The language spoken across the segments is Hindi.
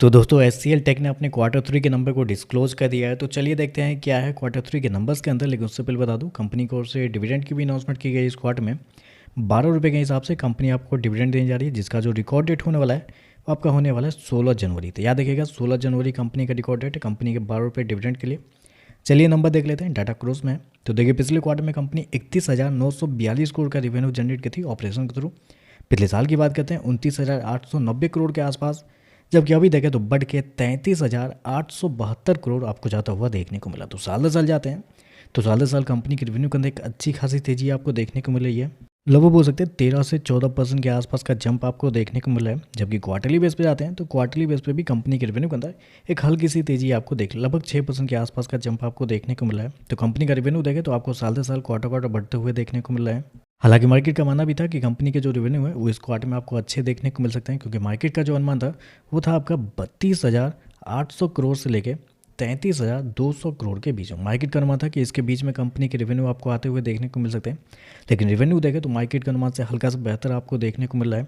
तो दोस्तों एचसीएल टेक ने अपने क्वार्टर थ्री के नंबर को डिस्क्लोज कर दिया है। तो चलिए देखते हैं क्या है क्वार्टर थ्री के नंबर्स के अंदर। लेकिन उससे पहले बता दूं, कंपनी की ओर से डिविडेंड की भी अनाउंसमेंट की गई इस क्वार्टर में। 12 रुपये के हिसाब से कंपनी आपको डिविडेंड देने जा रही है, जिसका जो रिकॉर्ड डेट होने वाला है वो आपका होने वाला है 16 जनवरी। तो याद रखिएगा 16 जनवरी कंपनी का रिकॉर्ड डेट है कंपनी के 12 रुपये डिविडेंड के लिए। चलिए नंबर देख लेते हैं डाटा क्रोज में। तो देखिए पिछले क्वार्टर में कंपनी 31,942 करोड़ का रिवेन्यू जनरेट की थी ऑपरेशन के थ्रू। पिछले साल की बात करते हैं 29,890 करोड़ के आसपास, जबकि अभी देखें तो बढ़ के 33,872 करोड़ आपको जाता हुआ देखने को मिला। तो साल दर साल जाते हैं तो साल दर साल कंपनी के रेवेन्यू के अंदर एक अच्छी खासी तेजी आपको देखने को मिल रही है। लगभग बोल सकते हैं 13 से 14% के आसपास का जंप आपको देखने को मिला है। जबकि क्वार्टरली बेस पे जाते हैं तो क्वार्टरली बेस पे भी कंपनी के रेवेन्यू के अंदर एक हल्की सी तेजी आपको लगभग 6% के आसपास का जंप आपको देखने को मिला है। तो कंपनी का रेवेन्यू देखें तो आपको साल दर साल क्वार्टर क्वार्टर बढ़ते हुए देखने को मिल रहा है। हालांकि मार्केट का मानना भी था कि कंपनी के जो रेवेन्यू है वो इस क्वार्टर में आपको अच्छे देखने को मिल सकते हैं, क्योंकि मार्केट का जो अनुमान था वो था आपका 32,800 करोड़ से लेके 33,200 करोड़ के बीच में। मार्केट का अनुमान था कि इसके बीच में कंपनी के रेवेन्यू आपको आते हुए देखने को मिल सकते हैं, लेकिन रेवेन्यू देखें तो मार्केट के अनुमान से हल्का सा बेहतर आपको देखने को मिल रहा है।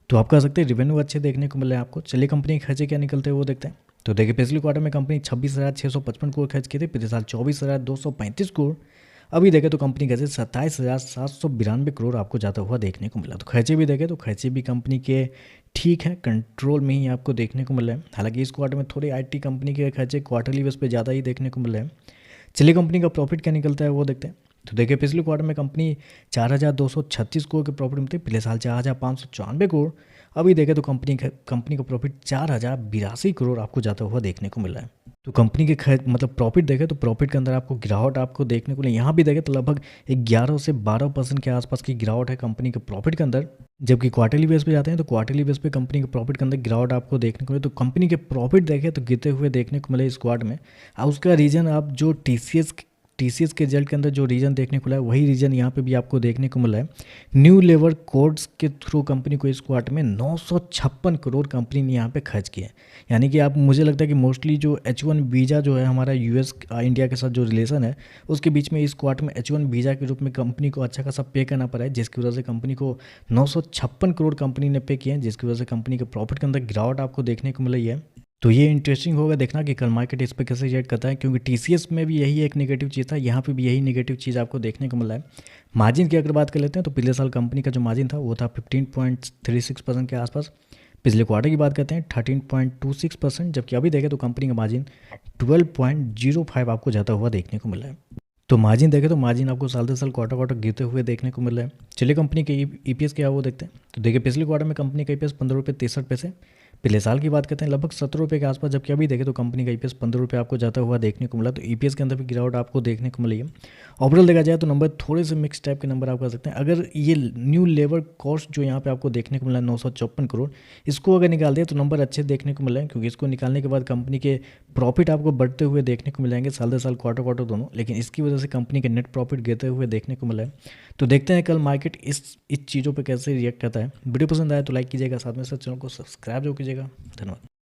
तो आप कह सकते हैं रेवेन्यू अच्छे देखने को मिल रहे हैं आपको। चलिए कंपनी के खर्चे क्या निकलते हैं वो देखते हैं। तो देखिए पिछले क्वार्टर में कंपनी 26,655 करोड़ खर्च किए थे, पिछले साल 24,235 करोड़। अभी देखें तो कंपनी का 27,792 करोड़ आपको जाता हुआ देखने को मिला। तो खर्चे भी देखें तो खर्चे भी कंपनी के ठीक है, कंट्रोल में ही आपको देखने को मिल रहा है। हालांकि इस क्वार्टर में थोड़े आईटी कंपनी के खर्चे क्वार्टरली बेस पे ज़्यादा ही देखने को मिल रहे हैं। चलिए कंपनी का प्रॉफिट क्या निकलता है वो देखते हैं। तो देखिए पिछले क्वार्टर में कंपनी 4,236 करोड़ के प्रॉफिट में थी, पिछले साल 4,594 करोड़। अभी देखें तो कंपनी का प्रॉफिट 4,082 करोड़ आपको जाता हुआ देखने को मिल रहा है। तो कंपनी के प्रॉफिट देखें तो प्रॉफिट के अंदर आपको गिरावट आपको देखने को मिली। यहाँ भी देखें तो लगभग 11 से 12% के आसपास की गिरावट है कंपनी के प्रॉफिट के अंदर। जबकि क्वार्टरली बेस पे जाते हैं तो क्वार्टरली बेस पे कंपनी के प्रॉफिट के अंदर गिरावट आपको देखने को मिले। तो कंपनी के प्रॉफिट देखें तो गिरते हुए देखने को मिले इस क्वार्टर में। और उसका रीज़न आप जो टीसीएस के रिजल्ट के अंदर जो रीजन देखने को मिला है वही रीजन यहाँ पे भी आपको देखने को मिला है। न्यू लेबर कोड्स के थ्रू कंपनी को इस क्वार्टर में 956 करोड़ कंपनी ने यहाँ पे खर्च किया है। यानी कि आप मुझे लगता है कि मोस्टली जो H1 वीज़ा जो है हमारा यूएस इंडिया के साथ जो रिलेशन है उसके बीच में इस क्वार्टर में H1 वीज़ा के रूप में कंपनी को अच्छा खासा पे करना पड़ा है, जिसकी वजह से कंपनी को 956 करोड़ कंपनी ने पे किए हैं, जिसकी वजह से कंपनी के प्रॉफिट के अंदर गिरावट आपको देखने को मिल रही है। तो ये इंटरेस्टिंग होगा देखना कि कल मार्केट इस पर कैसे रिएक्ट करता है, क्योंकि टीसीएस में भी यही एक नेगेटिव चीज़ था, यहाँ पे भी यही नेगेटिव चीज़ आपको देखने को मिला है। मार्जिन की अगर बात कर लेते हैं तो पिछले साल कंपनी का जो मार्जिन था वो था 15.36% के आसपास। पिछले क्वार्टर की बात करते हैं 13.26%, जबकि अभी देखें तो कंपनी का मार्जिन 12.05 आपको जाता हुआ देखने को मिला है। तो मार्जिन देखें तो मार्जिन आपको साल दर साल क्वार्टर क्वार्टर गिरते हुए देखने को मिल रहा है। चलिए कंपनी के ईपीएस क्या है वो देखते हैं। तो देखिए पिछले क्वार्टर में कंपनी का ईपीएस 15 रुपये 63 पैसे। पिछले साल की बात करते हैं लगभग 17 रुपये के आसपास, जबकि अभी देखें तो कंपनी का ईपीएस 15 रुपये आपको जाता हुआ देखने को मिला। तो ईपीएस के अंदर भी गिरावट आपको देखने को मिली है। ओवरऑल देखा जाए तो नंबर थोड़े से मिक्स टाइप के नंबर आप कर सकते हैं। अगर ये न्यू लेबर कॉस्ट जो यहाँ पे आपको देखने को मिला है 954 करोड़, इसको अगर निकाल दिया तो नंबर अच्छे देखने को मिले हैं, क्योंकि इसको निकालने के बाद कंपनी के प्रॉफिट आपको बढ़ते हुए देखने को मिलेंगे साल दर साल क्वार्टर क्वार्टर दोनों। लेकिन इसकी वजह से कंपनी के नेट प्रॉफिट गिरते हुए देखने को मिला है। तो देखते हैं कल मार्केट इस चीज़ों पर कैसे रिएक्ट करता है। वीडियो पसंद आया तो लाइक कीजिएगा, साथ में साथ चैनल को सब्सक्राइब जो कीजिएगा। धन्यवाद।